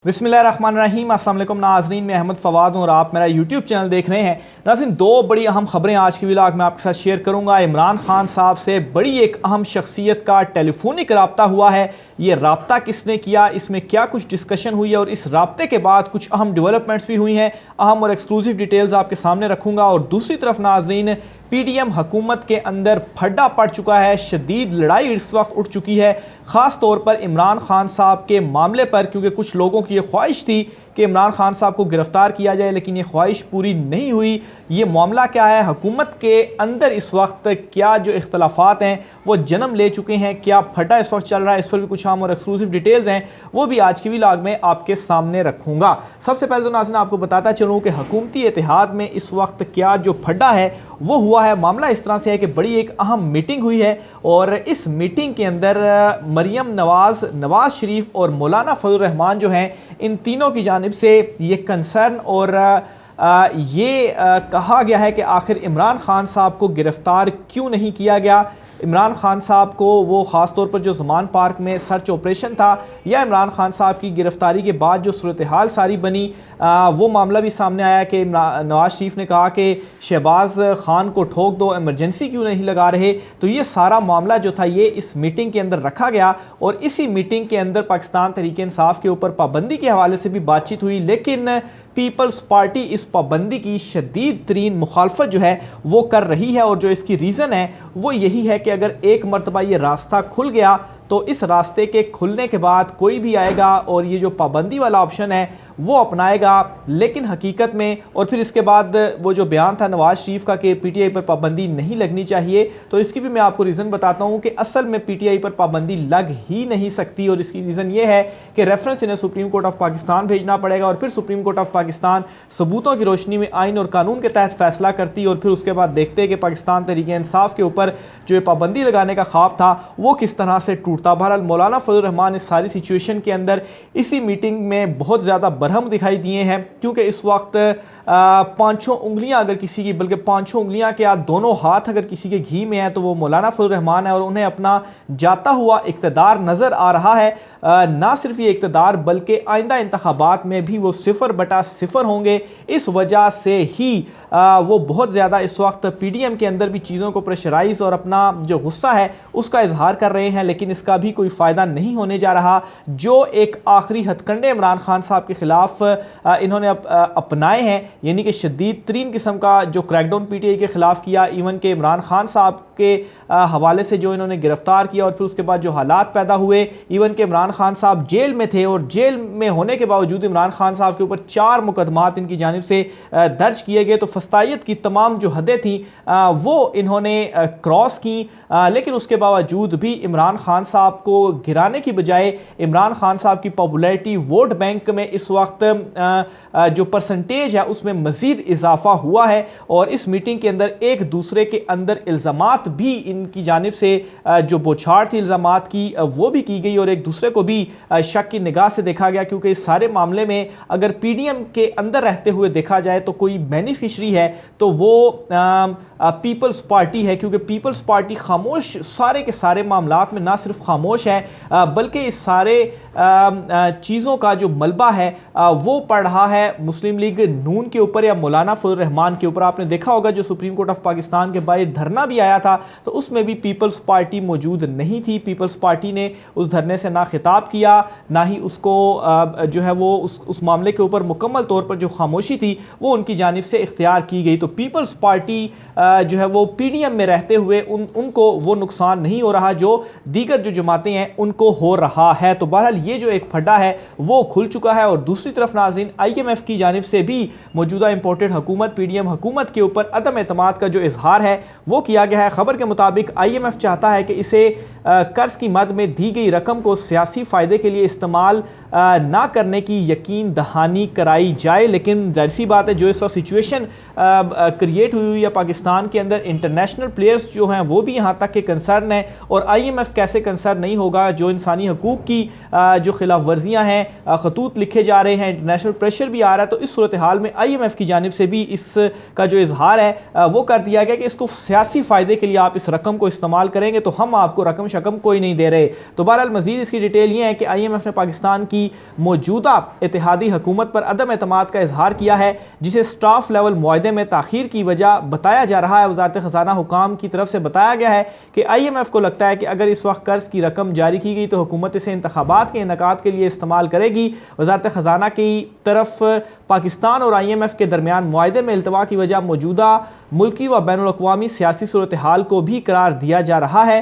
बिस्मिल्लाहिर्रहमानिर्रहीम। अस्सलाम वालेकुम नाज़रीन, मैं अहमद फ़वाद हूँ और आप मेरा यूट्यूब चैनल देख रहे हैं। नाज़रीन, दो बड़ी अहम खबरें आज की व्लॉग में आपके साथ शेयर करूँगा। इमरान खान साहब से बड़ी एक अहम शख्सियत का टेलीफोनिक रब्ता हुआ है। ये रब्ता किसने किया, इसमें क्या कुछ डिस्कशन हुई है और इस रब्ते के बाद कुछ अहम डेवलपमेंट्स भी हुई हैं। अहम और एक्सक्लूसिव डिटेल्स आपके सामने रखूँगा। और दूसरी तरफ नाज़रीन, पीडीएम हुकूमत के अंदर फड्डा पड़ चुका है, शदीद लड़ाई इस वक्त उठ चुकी है, ख़ास तौर पर इमरान खान साहब के मामले पर, क्योंकि कुछ लोगों की ये ख्वाहिश थी कि इमरान खान साहब को गिरफ्तार किया जाए, लेकिन ये ख्वाहिश पूरी नहीं हुई। ये मामला क्या है, हुकूमत के अंदर इस वक्त क्या जो इख्तलाफात हैं वो जन्म ले चुके हैं, क्या फटा इस वक्त चल रहा है, इस पर भी कुछ आम और एक्सक्लूसिव डिटेल्स हैं, वो भी आज की व्लॉग में आपके सामने रखूँगा। सबसे पहले तो नाज़रीन आपको बताता चलूँ कि हुकूमती इत्तेहाद में इस वक्त क्या जो फड्डा है वो हुआ है। मामला इस तरह से है कि बड़ी एक अहम मीटिंग हुई है और इस मीटिंग के अंदर मरियम नवाज़, नवाज़ शरीफ और मौलाना फजल रहमान जो हैं, इन तीनों की जानिब से ये कंसर्न और ये कहा गया है कि आखिर इमरान खान साहब को गिरफ़्तार क्यों नहीं किया गया। इमरान खान साहब को वो ख़ास तौर पर जो ज़मान पार्क में सर्च ऑपरेशन था, या इमरान खान साहब की गिरफ़्तारी के बाद जो सूरत हाल सारी बनी, वो मामला भी सामने आया कि नवाज़ शरीफ ने कहा कि शहबाज खान को ठोक दो, इमरजेंसी क्यों नहीं लगा रहे। तो ये सारा मामला जो था ये इस मीटिंग के अंदर रखा गया और इसी मीटिंग के अंदर पाकिस्तान तहरीक इंसाफ के ऊपर पाबंदी के हवाले से भी बातचीत हुई, लेकिन पीपल्स पार्टी इस पाबंदी की शदीद तरीन मुखालफत जो है वो कर रही है। और जो इसकी रीज़न है वो यही है कि अगर एक मरतबा ये रास्ता खुल गया तो इस रास्ते के खुलने के बाद कोई भी आएगा और ये जो पाबंदी वाला ऑप्शन है वो अपनाएगा, लेकिन हकीकत में, और फिर इसके बाद वो जो बयान था नवाज़ शरीफ का कि पीटीआई पर पाबंदी नहीं लगनी चाहिए, तो इसकी भी मैं आपको रीज़न बताता हूँ कि असल में पीटीआई पर पाबंदी लग ही नहीं सकती। और इसकी रीज़न ये है कि रेफरेंस इन्हें सुप्रीम कोर्ट ऑफ पाकिस्तान भेजना पड़ेगा और फिर सुप्रीम कोर्ट ऑफ पाकिस्तान सबूतों की रोशनी में आइन और कानून के तहत फैसला करती और फिर उसके बाद देखते कि पाकिस्तान तहरीक इंसाफ के ऊपर जो ये पाबंदी लगाने का ख्वाब था वो किस तरह से टूटता। बहरहाल मौलाना फजल रहमान इस सारी सिचुएशन के अंदर इसी मीटिंग में बहुत ज़्यादा बरहम दिखाई दिए हैं, क्योंकि इस वक्त पाँचों उंगलियां अगर किसी की, बल्कि पाँचों उंगलियां क्या दोनों हाथ अगर किसी के घी में है तो वो मौलाना फजल रहमान है और उन्हें अपना जाता हुआ इक़्तिदार नज़र आ रहा है। ना सिर्फ ये इक़्तिदार बल्कि आइंदा इंतखाबात में भी वो 0/0 होंगे। इस वजह से ही वो बहुत ज़्यादा इस वक्त पीडीएम के अंदर भी चीज़ों को प्रेशराइज और अपना जो गुस्सा है उसका इजहार कर रहे हैं, लेकिन इसका भी कोई फ़ायदा नहीं होने जा रहा। जो एक आखिरी हथकंडे इमरान खान साहब के ख़िलाफ़ इन्होंने अपनाए हैं, यानी कि शदीद तरीन किस्म का जो क्रैकडाउन पीटीआई के ख़िलाफ़ किया, इवन के इमरान खान साहब के हवाले से जो इन्होंने गिरफ़्तार किया और फिर उसके बाद जो हालात पैदा हुए, इवन के इमरान खान साहब जेल में थे और जेल में होने के बावजूद इमरान खान साहब के ऊपर 4 मुकदमात इनकी जानिब से दर्ज किए गए। तो फस्तायत की तमाम जो हदें थी वो इन्होंने क्रॉस की, लेकिन उसके बावजूद भी इमरान खान साहब को गिराने की बजाय इमरान खान साहब की पॉपुलैरिटी वोट बैंक में इस वक्त जो परसेंटेज है उसमें मज़ीद इजाफा हुआ है। और इस मीटिंग के अंदर एक दूसरे के अंदर इल्ज़ामात भी इनकी जानिब से जो बौछार थी इल्ज़ामात की वो भी की गई और एक दूसरे को भी शक की निगाह से देखा गया, क्योंकि इस सारे मामले में अगर पीडीएम के अंदर रहते हुए देखा जाए तो कोई बेनिफिशरी है तो वो पीपल्स पार्टी है, क्योंकि पीपल्स पार्टी खामोश सारे के सारे मामलात में ना सिर्फ खामोश है बल्कि इस सारे चीज़ों का जो मलबा है वो पड़ रहा है मुस्लिम लीग नून के ऊपर या मौलाना फजल रहमान के ऊपर। आपने देखा होगा जो सुप्रीम कोर्ट ऑफ पाकिस्तान के बाहर धरना भी आया था तो उसमें भी पीपल्स पार्टी मौजूद नहीं थी। पीपल्स पार्टी ने उस धरने से ना खिताब किया, ना ही उसको जो है वो उस मामले के ऊपर मुकम्मल तौर पर जो खामोशी थी वो उनकी जानिब से इख्तियार की गई। तो पीपल्स पार्टी जो है वो पीडीएम में रहते हुए उनको वो नुकसान नहीं हो रहा जो दीगर जो जमातें हैं उनको हो रहा है। तो बहरहाल ये जो एक फड्डा है वो खुल चुका है। और दूसरी तरफ नाज़रीन, आईएमएफ की जानिब से भी मौजूदा इंपोर्टेड हुकूमत पीडीएम हुकूमत के ऊपर अदम एतमाद का जो इजहार है वो किया गया है। खबर के मुताबिक आईएमएफ चाहता है कि इसे कर्ज की मद में दी गई रकम को सियासी फ़ायदे के लिए इस्तेमाल ना करने की यकीन दहानी कराई जाए। लेकिन जाहिर सी बात है जो इस वक्त सिचुएशन क्रिएट हुई है पाकिस्तान के अंदर, इंटरनेशनल प्लेयर्स जो हैं वो भी यहाँ तक के कंसर्न है और आईएमएफ कैसे कंसर्न नहीं होगा। जो इंसानी हकूक़ की जो खिलाफ वर्जियाँ हैं, खतूत लिखे जा रहे हैं, इंटरनेशनल प्रेशर भी आ रहा है, तो इस सूरत हाल में आईएमएफ की जानिब से भी इसका जो इजहार है वो कर दिया गया कि इसको सियासी फ़ायदे के लिए आप इस रकम को इस्तेमाल करेंगे तो हम आपको रकम शकम कोई नहीं दे रहे। तो बहरहाल मजीद इसकी डिटेल ये है कि IMF ने पाकिस्तान की मौजूदा इत्तेहादी हुकूमत पर अदम एतमाद का इजहार किया है, जिसे स्टाफ लेवल मुआहदे में ताखीर की वजह बताया जा रहा है। वजारत खजाना हुकाम की तरफ से बताया गया है कि IMF को लगता है कि अगर इस वक्त कर्ज की रकम जारी की गई तो हुकूमत इसे इंतखाबात के इनेकाद के लिए इस्तेमाल करेगी। वजारत खजाना की तरफ पाकिस्तान और IMF के दरमियान मुआहदे में इल्तवा की वजह मौजूदा मुल्की व बैनुल-अक़वामी सियासी सूरत हाल को भी करार दिया जा रहा है।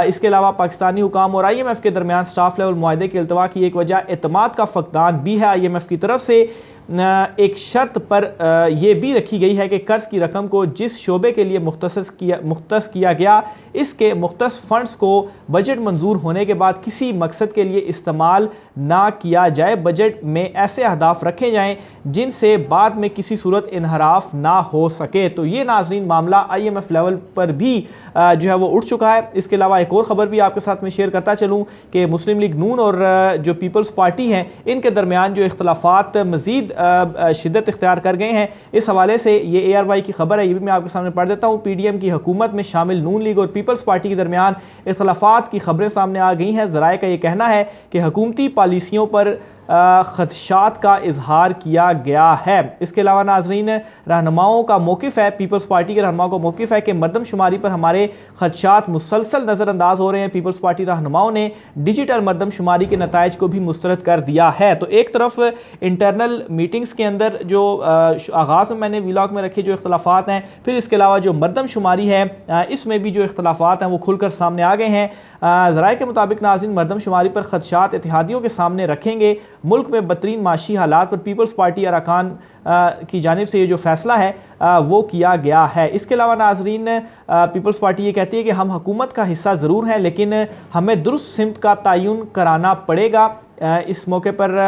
इसके अलावा पाकिस्तानी हुकाम और IMF के दरमियान स्टाफ लेवल मुआहदे के इल्तवा की एक वजह एतमाद का फकदान भी है। IMF की तरफ से एक शर्त पर यह भी रखी गई है कि कर्ज की रकम को जिस शोबे के लिए मुख्तस किया गया, इसके मुख्तस फंड्स को बजट मंजूर होने के बाद किसी मकसद के लिए इस्तेमाल ना किया जाए। बजट में ऐसे अहदाफ रखे जाएं जिनसे बाद में किसी सूरत इनहराफ ना हो सके। तो ये नाजरीन मामला IMF लेवल पर भी जो है वो उठ चुका है। इसके अलावा एक और ख़बर भी आपके साथ में शेयर करता चलूँ कि मुस्लिम लीग नून और जो पीपल्स पार्टी हैं, इनके दरमियान जो इख्तलाफात मज़ीद शिद्दत इख्तियार कर गए हैं। इस हवाले से ये ARY की खबर है, ये भी मैं आपके सामने पढ़ देता हूँ। PDM की हुकूमत में शामिल नून लीग और पीपल्स पार्टी के दरमियान इख्तलाफात की खबरें सामने आ गई हैं। ज़राए का ये कहना है कि हुकूमती पॉलिसियों पर खदशात का इजहार किया गया है। इसके अलावा नाजरीन रहनुमाओं का मौक़िफ़ है, पीपल्स पार्टी के रहनुमाओं का मौक़िफ़ है कि मरदमशुमारी पर हमारे खदशात मुसलसल नज़रअंदाज हो रहे हैं। पीपल्स पार्टी रहनुमाओं ने डिजिटल मरदमशुमारी के नताइज को भी मुस्तरद कर दिया है। तो एक तरफ इंटरनल मीटिंग्स के अंदर जो आगाज़ में मैंने व्लॉग में रखे जो इख्तलाफात हैं, फिर इसके अलावा जो मरदमशुमारी है इसमें भी जो इख्तलाफात हैं वो खुलकर सामने आ गए हैं। ज़राए के मुताबिक नाज़रीन मरदमशुमारी पर खदशात इत्तेहादियों के सामने रखेंगे। मुल्क में बदतरीन माशी हालात पर पीपल्स पार्टी अरकान की जानिब से ये जो फैसला है वो किया गया है। इसके अलावा नाजरीन पीपल्स पार्टी ये कहती है कि हम हुकूमत का हिस्सा ज़रूर हैं, लेकिन हमें दुरुस्त सिमत का तयन कराना पड़ेगा। इस मौके पर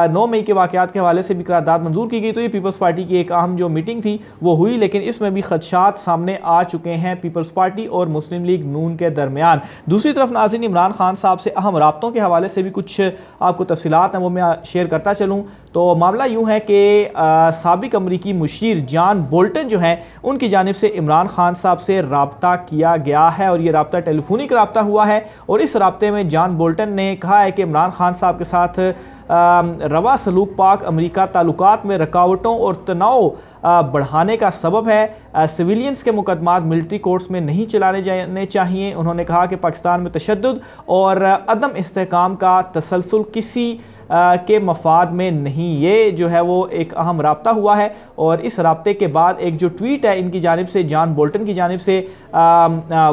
9 मई के वाक़यात के हवाले से भी करारदाद मंजूर की गई। तो ये पीपल्स पार्टी की एक अहम जो मीटिंग थी वो हुई, लेकिन इसमें भी खदशात सामने आ चुके हैं पीपल्स पार्टी और मुस्लिम लीग नून के दरमियान। दूसरी तरफ नाज़रीन इमरान खान साहब से अहम राब्तों के हवाले से भी कुछ आपको तफसीलात हैं वो मैं शेयर करता चलूँ। तो मामला यूँ है कि साबिक अमरीकी मुशीर जॉन बोल्टन जो हैं उनकी जानिब से इमरान खान साहब से रब्ता किया गया है और ये रब्ता टेलीफोनिक रब्ता हुआ है। और इस रब्ते में जॉन बोल्टन ने कहा है कि इमरान खान साहब के साथ रवा सलूक पाक अमरीका ताल्लुकात में रुकावटों और तनाव बढ़ाने का सबब है। सिविलियंस के मुकदमात मिलिट्री कोर्ट्स में नहीं चलाने जाने चाहिए। उन्होंने कहा कि पाकिस्तान में तशद्दुद और अदम इस्तेहकाम का तसलसल किसी के मफाद में नहीं। ये जो है वो एक अहम राब्ता हुआ है। और इस राब्ते के बाद एक जो ट्वीट है इनकी जानिब से जॉन बोल्टन की जानिब से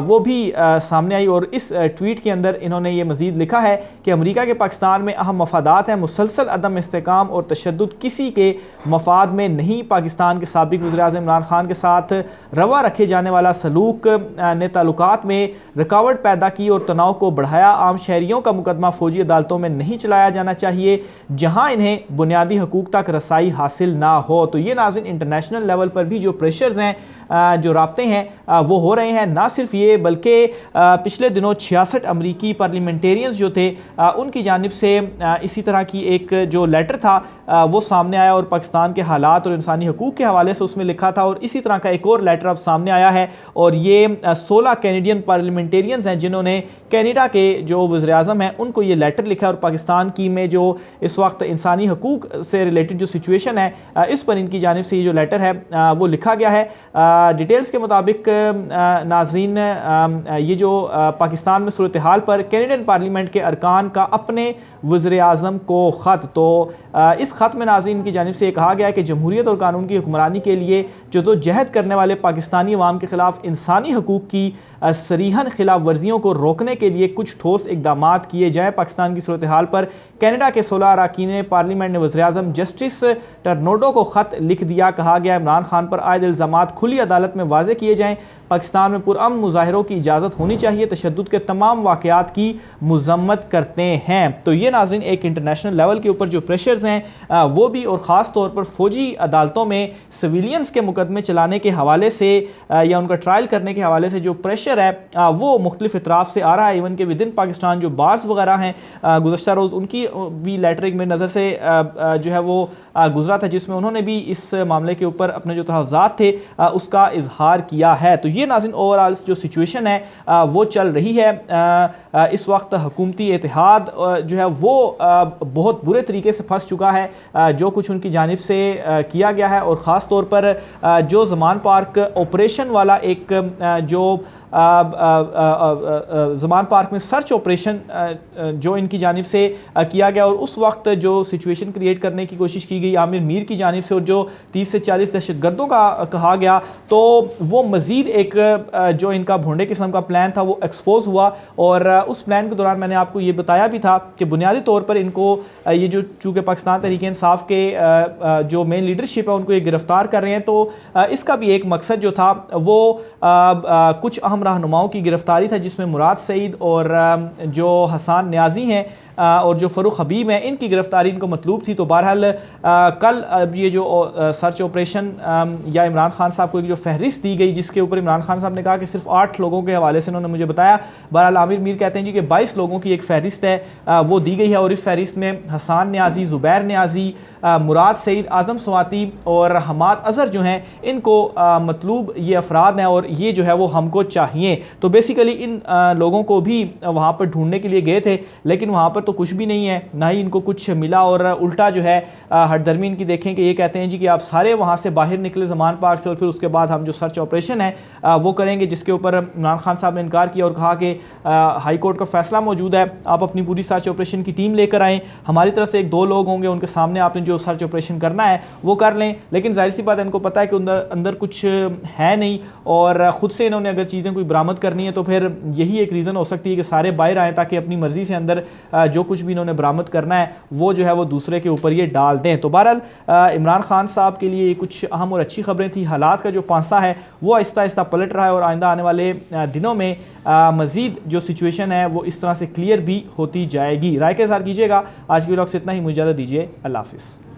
वो भी सामने आई। और इस ट्वीट के अंदर इन्होंने ये मज़ीद लिखा है कि अमरीका के पाकिस्तान में अहम मफादात हैं, मुसलसल अदम इस्तेहकाम और तशद्दुद किसी के मफाद में नहीं। पाकिस्तान के साबिक वज़ीर-ए-आज़म इमरान खान के साथ रवा रखे जाने वाला सलूक ने ताल्लुकात में रुकावट पैदा की और तनाव को बढ़ाया। आम शहरियों का मुकदमा फ़ौजी अदालतों में नहीं चलाया जाना चाहिए जहां इन्हें बुनियादी हकूक तक रसाई हासिल ना हो। तो ये नाज़रीन इंटरनेशनल लेवल पर भी जो प्रेशर्स हैं, जो राब्ते हैं वो हो रहे हैं। ना सिर्फ ये बल्कि पिछले दिनों 66 अमरीकी पार्लियामेंटेरियंस जो थे उनकी जानिब से इसी तरह की एक जो लेटर था वो सामने आया और पाकिस्तान के हालात और इंसानी हकूक़ के हवाले से उसमें लिखा था। और इसी तरह का एक और लेटर अब सामने आया है और ये 16 कैनेडियन पार्लियामेंटेरियंस हैं जिन्होंने कैनेडा के जो वज़ीर-ए-आज़म हैं उनको ये लेटर लिखा है। और पाकिस्तान की में जो इस वक्त इंसानी हकूक़ से रिलेटेड जो सिचुएशन है इस पर इनकी जानिब से ये जो लेटर है वो लिखा गया है। डिटेल्स के मुताबिक नाजरीन ये जो पाकिस्तान में सूरत हाल पर कैनेडियन पार्लियामेंट के अरकान का अपने वज़ीर-ए-आज़म को ख़त, तो इस ख़त में नाज़रीन की जानिब से ये कहा गया है कि जमहूरियत और कानून की हुक्मरानी के लिए जदोजहद करने वाले पाकिस्तानी अवाम के ख़िलाफ़ इंसानी हकूक़ की सरीहन खिलाफ वर्जियों को रोकने के लिए कुछ ठोस इकदाम किए जाएँ। पाकिस्तान की सूरत हाल पर कैनेडा के 16 अरकान पार्लियामेंट ने वज़ीर-ए-आज़म जस्टिस टर्नोडो को ख़त लिख दिया। कहा गया इमरान खान पर आयद इल्ज़ामात खुली अदालत में वाज़े किए जाएँ। पाकिस्तान में पुरअमन मुज़ाहिरों की इजाज़त होनी चाहिए। तशद्दुद के तमाम वाक़यात की मज़म्मत करते हैं। तो ये नाज़रीन एक इंटरनेशनल लेवल के ऊपर जो प्रेशर्स हैं वो भी, और ख़ास तौर पर फ़ौजी अदालतों में सिविलियंस के मुकदमे चलाने के हवाले से या उनका ट्रायल करने के हवाले से जो प्रेशर है वो मुख्तलिफ इतराफ़ से आ रहा है। इवन के विद इन पाकिस्तान जो बार्स वगैरह हैं, गुज़श्ता रोज़ उनकी भी लेटरिंग में नज़र से जो है वो गुजरा था, जिसमें उन्होंने भी इस मामले के ऊपर अपने जो तहफ़्ज़ात थे उसका इजहार किया है। तो ये नाज़रीन ओवरऑल जो सिचुएशन है वो चल रही है। इस वक्त हुकूमती इत्तेहाद जो है वो बहुत बुरे तरीके से फंस चुका है जो कुछ उनकी जानिब से किया गया है, और ख़ास तौर पर जो ज़मान पार्क ऑपरेशन वाला एक जो ज़मान पार्क में सर्च ऑपरेशन जो इनकी जानिब से किया गया, और उस वक्त जो सिचुएशन क्रिएट करने की कोशिश की गई आमिर मीर की जानिब से, और जो 30 से 40 दहशतगर्दों का कहा गया, तो वो मज़ीद एक जो इनका भोंडे किस्म का प्लान था वो एक्सपोज हुआ। और उस प्लान के दौरान मैंने आपको ये बताया भी था कि बुनियादी तौर पर इनको ये जो चूँकि पाकिस्तान तहरीक इंसाफ के जो मेन लीडरशिप है उनको ये गिरफ़्तार कर रहे हैं, तो इसका भी एक मकसद जो था वो कुछ अहम रहनुमाओं की गिरफ्तारी था, जिसमें मुराद सईद और जो हसन न्याजी हैं और जो फ़रूख हबीब हैं, इनकी गिरफ्तारी इनको मतलूब थी। तो बहरहाल कल ये जो सर्च ऑपरेशन या इमरान खान साहब को एक जो फहरिस्त दी गई, जिसके ऊपर इमरान खान साहब ने कहा कि सिर्फ 8 लोगों के हवाले से उन्होंने मुझे बताया, बहरहाल आमिर मीर कहते हैं जी कि 22 लोगों की एक फहरिस्त है वो दी गई है, और इस फहरिस्त में हसन न्याजी, ज़ुबैर न्याजी, मुराद सईद, आज़म स्वाति और हमाद अज़हर जो हैं, इनको मतलूब ये अफराद हैं और ये जो है वो हमको चाहिए। तो बेसिकली इन लोगों को भी वहाँ पर ढूंढने के लिए गए थे, लेकिन वहाँ पर तो कुछ भी नहीं है, ना ही इनको कुछ मिला, और उल्टा जो है हटदर्मी इनकी देखें कि ये कहते हैं जी कि आप सारे वहाँ से बाहर निकले ज़मान पार्क से, और फिर उसके बाद हम जो सर्च ऑपरेशन है वो करेंगे, जिसके ऊपर इमरान खान साहब ने इनकार किया और कहा कि हाई कोर्ट का फैसला मौजूद है, आप अपनी पूरी सर्च ऑपरेशन की टीम लेकर आएँ, हमारी तरफ से 1-2 लोग होंगे, उनके सामने आपने जो सर्च ऑपरेशन करना है वो कर लें। लेकिन जाहिर सी बात है, इनको पता है कि अंदर कुछ है नहीं, और ख़ुद से इन्होंने अगर चीज़ें कोई बरामद करनी है तो फिर यही एक रीज़न हो सकती है कि सारे बाहर आएँ, ताकि अपनी मर्ज़ी से अंदर जो कुछ भी इन्होंने बरामद करना है वो जो है वो दूसरे के ऊपर ये डाल दें। तो बहरहाल इमरान खान साहब के लिए कुछ अहम और अच्छी खबरें थी। हालात का जो पांसा है वो आहिस्ता आहिस्ता पलट रहा है, और आइंदा आने वाले दिनों में मज़ीद जो सिचुएशन है वो इस तरह से क्लियर भी होती जाएगी। राय के इज़हार कीजिएगा। आज की व्लॉग से इतना ही, मुझे इजाज़त दीजिए। अल्लाह हाफ़िज़।